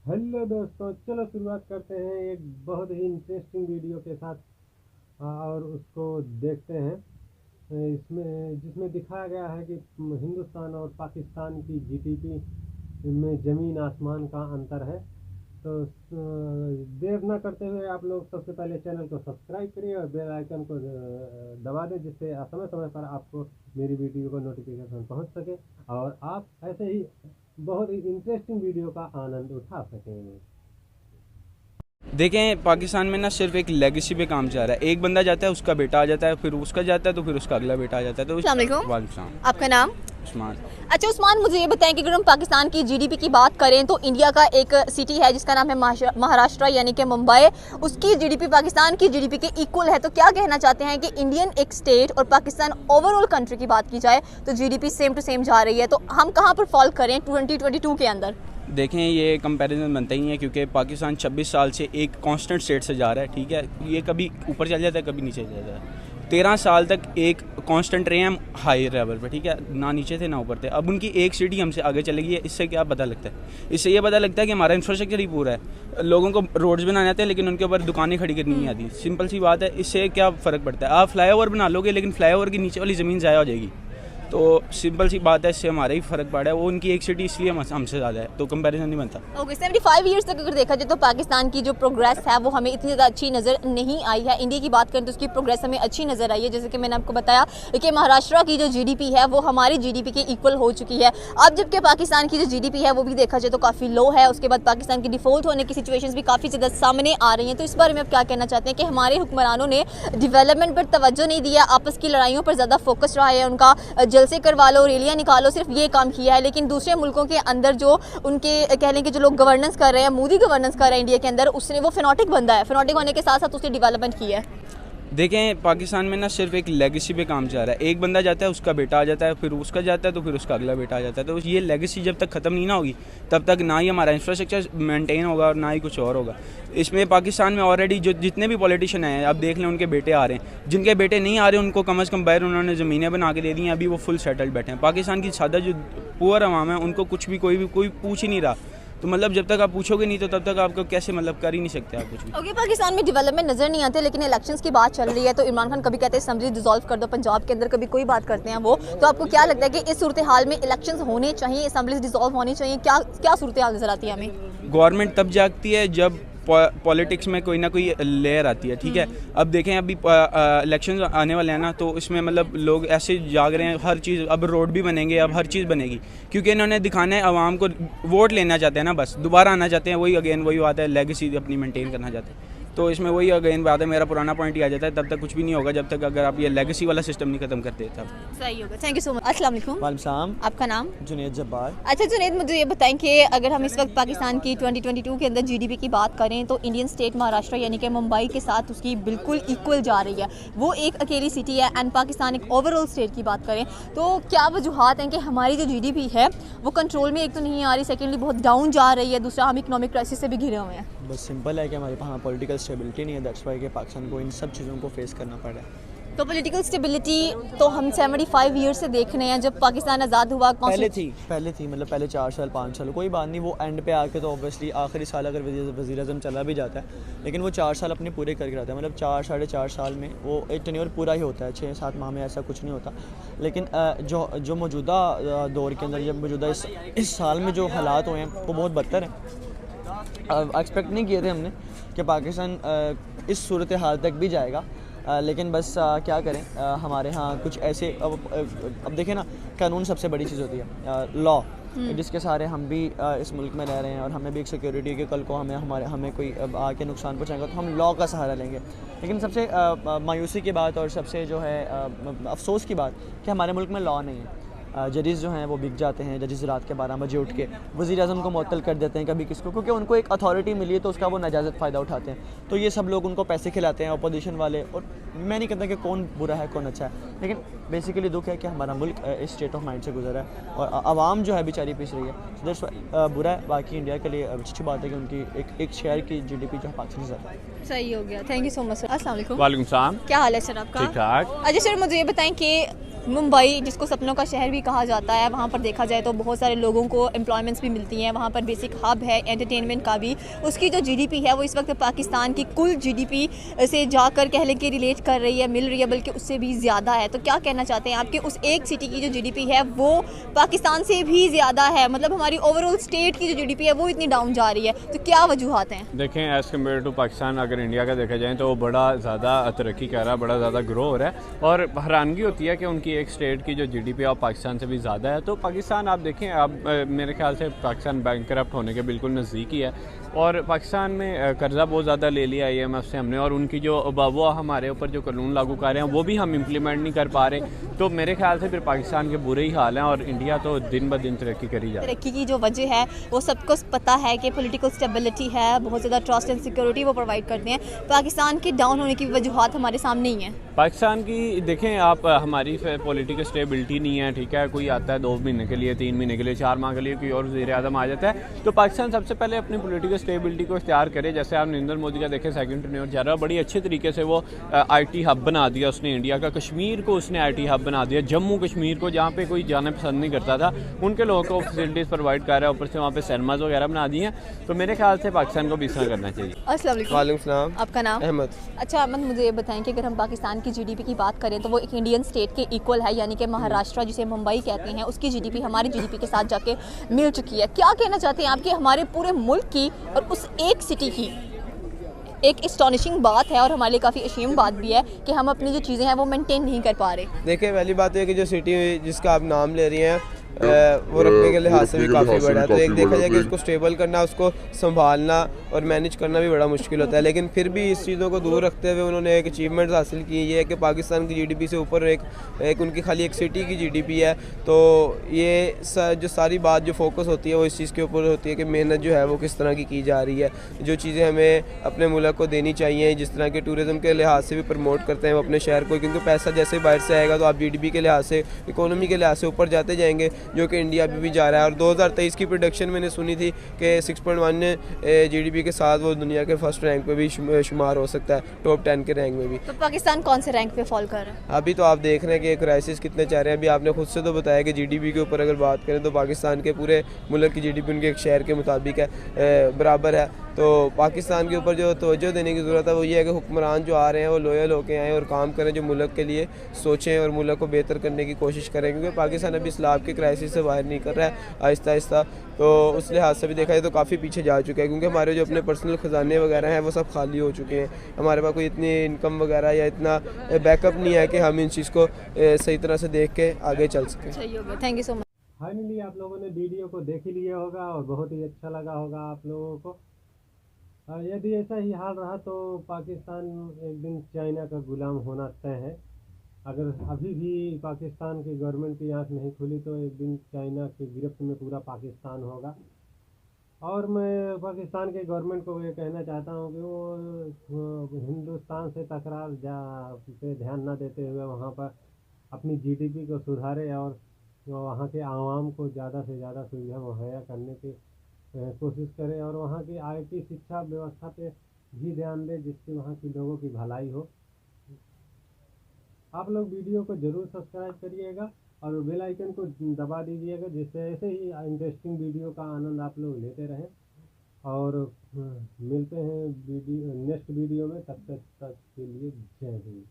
Hello दोस्तों, चलो शुरुआत करते हैं एक बहुत ही इंटरेस्टिंग वीडियो के साथ। और उसको देखते हैं। इसमें जिसमें दिखाया गया है कि हिंदुस्तान और पाकिस्तान की जीडीपी में ज़मीन आसमान का अंतर है। तो देर ना करते हुए आप लोग सबसे पहले चैनल को सब्सक्राइब करिए और बेल आइकन को दबा दें, जिससे समय समय पर आपको मेरी वीडियो को नोटिफिकेशन पहुंच सके और आप ऐसे ही बहुत ही इंटरेस्टिंग वीडियो का आनंद उठा सकें। देखें, पाकिस्तान में ना सिर्फ एक लेगेसी पे काम चल रहा है। एक बंदा जाता है, उसका बेटा आ जाता है, फिर उसका जाता है, तो फिर उसका अगला बेटा आ जाता है। तो अस्सलाम वालेकुम। वालेकुम सलाम। आपका नाम? उस्मान। अच्छा उस्मान, मुझे ये बताएं कि अगर हम पाकिस्तान की जीडीपी की बात करें तो इंडिया का एक सिटी है जिसका नाम है महाराष्ट्र यानी कि मुंबई। उसकी जीडीपी पाकिस्तान की जीडीपी के इक्वल है। तो क्या कहना चाहते हैं कि इंडियन एक स्टेट और पाकिस्तान ओवरऑल कंट्री की बात की जाए तो जीडीपी सेम टू सेम जा रही है, तो हम कहाँ पर फॉल करें 2022 के अंदर? देखें, ये कंपैरिजन बनता ही है क्योंकि पाकिस्तान 26 साल से एक कांस्टेंट स्टेट से जा रहा है। ठीक है, ये कभी ऊपर चल जाता है, कभी नीचे चल जाता है। 13 साल तक एक कांस्टेंट रहे हम हाई लेवल पे। ठीक है, ना नीचे थे ना ऊपर थे। अब उनकी एक सिटी हमसे आगे चलेगी है। इससे क्या पता लगता है? इससे ये पता लगता है कि हमारा इंफ्रास्ट्रक्चर ही पूरा है। लोगों को रोड्स बनाने आते हैं लेकिन उनके ऊपर दुकानें खड़ी करनी नहीं आती। सिंपल सी बात है। इससे क्या फ़र्क पड़ता है? आप फ्लाईओवर बना लोगे लेकिन फ्लाईओवर की नीचे वाली ज़मीन ज़ाया हो जाएगी। तो सिंपल सी बात है, इससे हमारा ही फ़र्क पड़ा है। वो उनकी एक सिटी इसलिए हमसे ज़्यादा है, तो कंपैरिजन नहीं बनता। ओके, 75 ईयर्स तक अगर देखा जाए तो पाकिस्तान की जो प्रोग्रेस है वो हमें इतनी ज़्यादा अच्छी नज़र नहीं आई है। इंडिया की बात करें तो उसकी प्रोग्रेस हमें अच्छी नज़र आई है। जैसे कि मैंने आपको बताया कि महाराष्ट्र की जो जीडीपी है वो हमारी जीडीपी के इक्वल हो चुकी है। अब जबकि पाकिस्तान की जो जीडीपी है वो भी देखा जाए तो काफ़ी लो है। उसके बाद पाकिस्तान की डिफ़ॉल्ट होने की सिचुएशंस भी काफ़ी ज़्यादा सामने आ रही हैं। तो इस बारे में आप क्या कहना चाहते हैं कि हमारे हुक्मरानों ने डेवलपमेंट पर तवज्जो नहीं दिया, आपस की लड़ाइयों पर ज़्यादा फोकस रहा है, उनका जलसे करवा लो, रैलियाँ निकालो, सिर्फ ये काम किया है। लेकिन दूसरे मुल्कों के अंदर जो उनके कह लें कि जो लोग गवर्नेंस कर रहे हैं, मोदी गवर्नेंस कर रहे हैं इंडिया के अंदर, उसने वो फिनोटिक बंदा है। फिनोटिक होने के साथ साथ उसने डेवलपमेंट किया है। देखें, पाकिस्तान में ना सिर्फ एक लेगेसी पे काम चल रहा है। एक बंदा जाता है, उसका बेटा आ जाता है, फिर उसका जाता है, तो फिर उसका अगला बेटा आ जाता है। तो ये लेगेसी जब तक ख़त्म नहीं ना होगी तब तक ना ही हमारा इंफ्रास्ट्रक्चर मेंटेन होगा और ना ही कुछ और होगा। इसमें पाकिस्तान में ऑलरेडी जो जितने भी पॉलिटिशियन हैं, अब देख लें उनके बेटे आ रहे हैं। जिनके बेटे नहीं आ रहे उनको कम अज़ कम बाहर उन्होंने ज़मीनें बना के दे दी हैं। अभी वो फुल सेटल्ड बैठे हैं। पाकिस्तान की सादा जो पुअर अवाम है उनको कुछ भी कोई पूछ ही नहीं रहा। तो मतलब जब तक आप पूछोगे नहीं तो तब तक आपको कैसे मतलब कर ही नहीं सकते आप कुछ भी। ओके, पाकिस्तान में डेवलपमेंट नजर नहीं आते, लेकिन इलेक्शंस की बात चल रही है तो इमरान खान कभी कहते हैं असेंबली डिसॉल्व कर दो पंजाब के अंदर, कभी कोई बात करते हैं वो। तो आपको क्या लगता है कि इस सूरत हाल में इलेक्शंस होने चाहिए, असेंबली डिसॉल्व होनी चाहिए? क्या क्या सूरत हाल नजर आती है हमें? गवर्नमेंट तब जागती है जब पॉलिटिक्स में कोई ना कोई लेयर आती है। ठीक है, अब देखें अभी इलेक्शन आने वाले हैं ना, तो इसमें मतलब लोग ऐसे जाग रहे हैं। हर चीज़, अब रोड भी बनेंगे, अब हर चीज़ बनेगी क्योंकि इन्होंने दिखाना है आवाम को। वोट लेना चाहते हैं ना, बस दोबारा आना चाहते हैं। वही अगेन वही बात है, लेगेसी अपनी मेंटेन करना चाहते हैं। तो इसमें वही अगेन बात है, मेरा पुराना पॉइंट ही आ जाता है। तब तक कुछ भी नहीं होगा जब तक अगर आप ये लेगेसी वाला सिस्टम नहीं खत्म करते तब। सही होगा। Thank you so much. अस्सलाम वालेकुम। वालेकुम सलाम। आपका नाम? जुनैद जब्बार। अच्छा जुनैद, मुझे ये बताएं कि अगर हम इस वक्त पाकिस्तान की 2022 के अंदर जीडीपी की बात करें तो इंडियन स्टेट महाराष्ट्र यानी कि मुंबई के साथ उसकी बिल्कुल इक्वल जा रही है। वो एक अकेली सिटी है एंड पाकिस्तान एक ओवरऑल स्टेट की बात करें तो क्या वजूहत हैं कि हमारी जो जीडीपी है वो कंट्रोल में एक तो नहीं आ रही, सेकेंडली बहुत डाउन जा रही है, दूसरा हम इकोनॉमिक क्राइसिस से भी घिरे हुए हैं? बस सिंपल है कि हमारे वहाँ पॉलिटिकल स्टेबिलिटी नहीं है। दैट्स वाई कि पाकिस्तान को इन सब चीज़ों को फेस करना पड़ रहा है। तो पॉलिटिकल स्टेबिलिटी तो हम 75 ईयर से देख रहे हैं। जब पाकिस्तान आज़ाद हुआ पहले थी मतलब पहले 4 साल 5 साल कोई बात नहीं। वो एंड पे आके तो ऑब्वियसली आखिरी साल अगर वज़ीर आज़म चला भी जाता है लेकिन वो 4 साल अपने पूरे करके रहता है। मतलब 4 साढ़े 4 साल में वो एक टेन्योर पूरा ही होता है। 6-7 माह में ऐसा कुछ नहीं होता। लेकिन जो मौजूदा दौर के अंदर, जब मौजूदा इस साल में जो हालात हुए हैं वो बहुत बदतर हैं। एक्सपेक्ट नहीं किए थे हमने कि पाकिस्तान इस सूरत हाल तक भी जाएगा। लेकिन बस क्या करें, हमारे यहाँ कुछ ऐसे अब देखें ना, कानून सबसे बड़ी चीज़ होती है, लॉ, जिसके सहारे हम भी इस मुल्क में रह रहे हैं और हमें भी एक सिक्योरिटी के कल को हमें कोई आके नुकसान पहुँचाएगा तो हम लॉ का सहारा लेंगे। लेकिन सबसे मायूसी की बात और सबसे जो है अफसोस की बात कि हमारे मुल्क में लॉ नहीं है। जजेस जो हैं वो बिक जाते हैं। जजेस रात के 12 बजे उठ के वज़ीर आज़म को मुअत्तल कर देते हैं कभी किसको, क्योंकि उनको एक अथॉरिटी मिली है तो उसका वो नाजायज़ फ़ायदा उठाते हैं। तो ये सब लोग उनको पैसे खिलाते हैं, अपोजिशन वाले। और मैं नहीं कहता कि कौन बुरा है कौन अच्छा है, लेकिन बेसिकली दुख है कि हमारा मुल्क इस स्टेट ऑफ माइंड से गुजरा है और आवाम जो है बेचारी पिस रही है। तो बुरा है। बाकी इंडिया के लिए अच्छी बात है कि उनकी एक शहर की GDP जो है पाकिस्तान से ज़्यादा है। सही हो गया। Thank you so much sir. अस्सलाम वालेकुम। वालेकुम सलाम। क्या हाल है सर आपका? ठीक ठाक। अच्छा सर, मुझे ये बताएं कि मुंबई जिसको सपनों का शहर भी कहा जाता है, वहाँ पर देखा जाए तो बहुत सारे लोगों को एम्प्लॉयमेंट्स भी मिलती हैं, वहाँ पर बेसिक हब है एंटरटेनमेंट का भी। उसकी जो जीडीपी है वो इस वक्त पाकिस्तान की कुल जीडीपी से जाकर कह लें कि रिलेट कर रही है, मिल रही है, बल्कि उससे भी ज़्यादा है। तो क्या कहना चाहते हैं आपके उस एक सिटी की जो जीडीपी है वो पाकिस्तान से भी ज़्यादा है, मतलब हमारी ओवरऑल स्टेट की जो जीडीपी है वो इतनी डाउन जा रही है, तो क्या वजूहत हैं? देखें, एज़ कम्पेयर टू पाकिस्तान अगर इंडिया का देखा जाए तो वो बड़ा ज़्यादा तरक्की कर रहा है, बड़ा ज़्यादा ग्रो हो रहा है, और हैरानगी होती है कि उनकी एक स्टेट की जो जीडीपी है पाकिस्तान से भी ज़्यादा है। तो पाकिस्तान आप देखें, अब मेरे ख्याल से पाकिस्तान बैंकरप्ट होने के बिल्कुल नज़दीक ही है, और पाकिस्तान में कर्ज़ा बहुत ज़्यादा ले लिया IMF से हमने, और उनकी जो वो हमारे ऊपर जो कानून लागू कर रहे हैं वो भी हम इम्प्लीमेंट नहीं कर पा रहे। तो मेरे ख्याल से फिर पाकिस्तान के बुरे ही हाल हैं, और इंडिया तो दिन ब दिन तरक्की करी जा रही है। तरक्की की जो वजह है वो सबको पता है कि पॉलिटिकल स्टेबिलिटी है, बहुत ज़्यादा ट्रस्ट एंड सिक्योरिटी वो प्रोवाइड करते हैं। पाकिस्तान के डाउन होने की वजूहत हमारे सामने ही हैं। पाकिस्तान की देखें आप, हमारी पॉलिटिकल स्टेबिलिटी नहीं है, ठीक है, कोई आता है 2 महीने के लिए, 3 महीने के लिए, 4 माह के लिए, कोई और वज़ीर आज़म आ जाता है। तो पाकिस्तान सबसे पहले अपनी पॉलिटिकल स्टेबिलिटी को इख्तियार करे। जैसे आप नरेंद्र मोदी का देखें, सेकंड टेन्योर जा रहा है, बड़ी अच्छे तरीके से वो IT हब बना दिया उसने इंडिया का, कश्मीर को उसने IT हब बना दिया, जम्मू कश्मीर को जहाँ पे कोई जाना पसंद नहीं करता था उनके लोगों को फैसिलिटीज़ प्रोवाइड कर रहा है, ऊपर से वहाँ पे सिनेमाज वगैरह बना दिए हैं। तो मेरे ख्याल से पाकिस्तान को भी इस तरह करना चाहिए। अस्सलाम वालेकुम। वालेकुम सलाम। आपका नाम? अहमद। अच्छा अहमद, मुझे ये बताएं कि अगर हम पाकिस्तान की जीडीपी की बात करें तो वो एक इंडियन स्टेट के इक्वल है, यानी कि महाराष्ट्र जिसे मुंबई कहते हैं उसकी जीडीपी हमारी जीडीपी के साथ जाके मिल चुकी है। क्या कहना चाहते हैं आप कि हमारे पूरे मुल्क की और उस एक सिटी की एक एस्टॉनिशिंग बात है, और हमारे लिए काफ़ी अशीम बात भी है कि हम अपनी जो चीज़ें हैं वो मेंटेन नहीं कर पा रहे। देखिए, पहली बात है कि जो सिटी जिसका आप नाम ले रही हैं वो रखने के लिहाज से भी काफ़ी बड़ा है। तो एक देखा जाए कि उसको स्टेबल करना, उसको संभालना और मैनेज करना भी बड़ा मुश्किल होता है, लेकिन फिर भी इस चीज़ों को दूर रखते हुए उन्होंने एक अचीवमेंट हासिल की ये है कि पाकिस्तान की जीडीपी से ऊपर एक उनकी खाली एक सिटी की जीडीपी है। तो ये जो सारी बात जो फोकस होती है वो इस चीज़ के ऊपर होती है कि मेहनत जो है वो किस तरह की जा रही है, जो चीज़ें हमें अपने मुल्क को देनी चाहिए, जिस तरह के टूरिज़म के लिहाज से भी प्रमोट करते हैं वो अपने शहर को, क्योंकि पैसा जैसे बाहर से आएगा तो आप जीडीपी के लिहाज से, इकोनॉमी के लिहाज से ऊपर जाते जाएंगे, जो कि इंडिया अभी भी जा रहा है। और 2023 की प्रोडक्शन मैंने सुनी थी कि 6.1 जीडीपी के साथ वो दुनिया के फर्स्ट रैंक पे भी शुमार हो सकता है, टॉप 10 के रैंक में भी। तो पाकिस्तान कौन से रैंक पे फॉल कर रहा है? अभी तो आप देख रहे हैं कि क्राइसिस कितने चाह रहे हैं। अभी आपने खुद से तो बताया कि जीडीपी के ऊपर अगर बात करें तो पाकिस्तान के पूरे मुल्क की जीडीपी उनके एक शहर के मुताबिक है, बराबर है। तो पाकिस्तान के ऊपर जो तवज्जो देने की ज़रूरत है वो ये है कि हुक्मरान जो आ रहे हैं वो लॉयल होकर आएँ और काम करें, जो मुल्क के लिए सोचें और मुल्क को बेहतर करने की कोशिश करें, क्योंकि पाकिस्तान अभी इस्लाम के क्राइसिस से बाहर नहीं कर रहा है आहिस्ता आहिस्ता। तो उस लिहाज से भी देखा जाए तो काफ़ी पीछे जा चुका है, क्योंकि हमारे जो अपने पर्सनल ख़जाने वगैरह हैं वो सब खाली हो चुके हैं। हमारे पास कोई इतनी इनकम वगैरह या इतना बैकअप नहीं है कि हम इन चीज़ को सही तरह से देख के आगे चल सकें। सही हो गया, thank you so much. Finally आप लोगों ने वीडियो को देख ही लिया होगा और बहुत ही अच्छा लगा होगा आप लोगों को। यदि ऐसा ही हाल रहा तो पाकिस्तान एक दिन चाइना का गुलाम होना तय है। अगर अभी भी पाकिस्तान की गवर्नमेंट की आंख नहीं खुली तो एक दिन चाइना की गिरफ्त में पूरा पाकिस्तान होगा। और मैं पाकिस्तान के गवर्नमेंट को ये कहना चाहता हूँ कि वो हिंदुस्तान से तकरार पे ध्यान न देते हुए वहाँ पर अपनी जीडीपी को सुधारे और वहाँ के आवाम को ज़्यादा से ज़्यादा सुविधा मुहैया करने की कोशिश करें, और वहाँ की IT शिक्षा व्यवस्था पे भी ध्यान दें जिससे वहाँ के लोगों की भलाई हो। आप लोग वीडियो को ज़रूर सब्सक्राइब करिएगा और बेल आइकन को दबा दीजिएगा, जिससे ऐसे ही इंटरेस्टिंग वीडियो का आनंद आप लोग लेते रहें। और मिलते हैं नेक्स्ट वीडियो में, तब तक के लिए जय हिंद।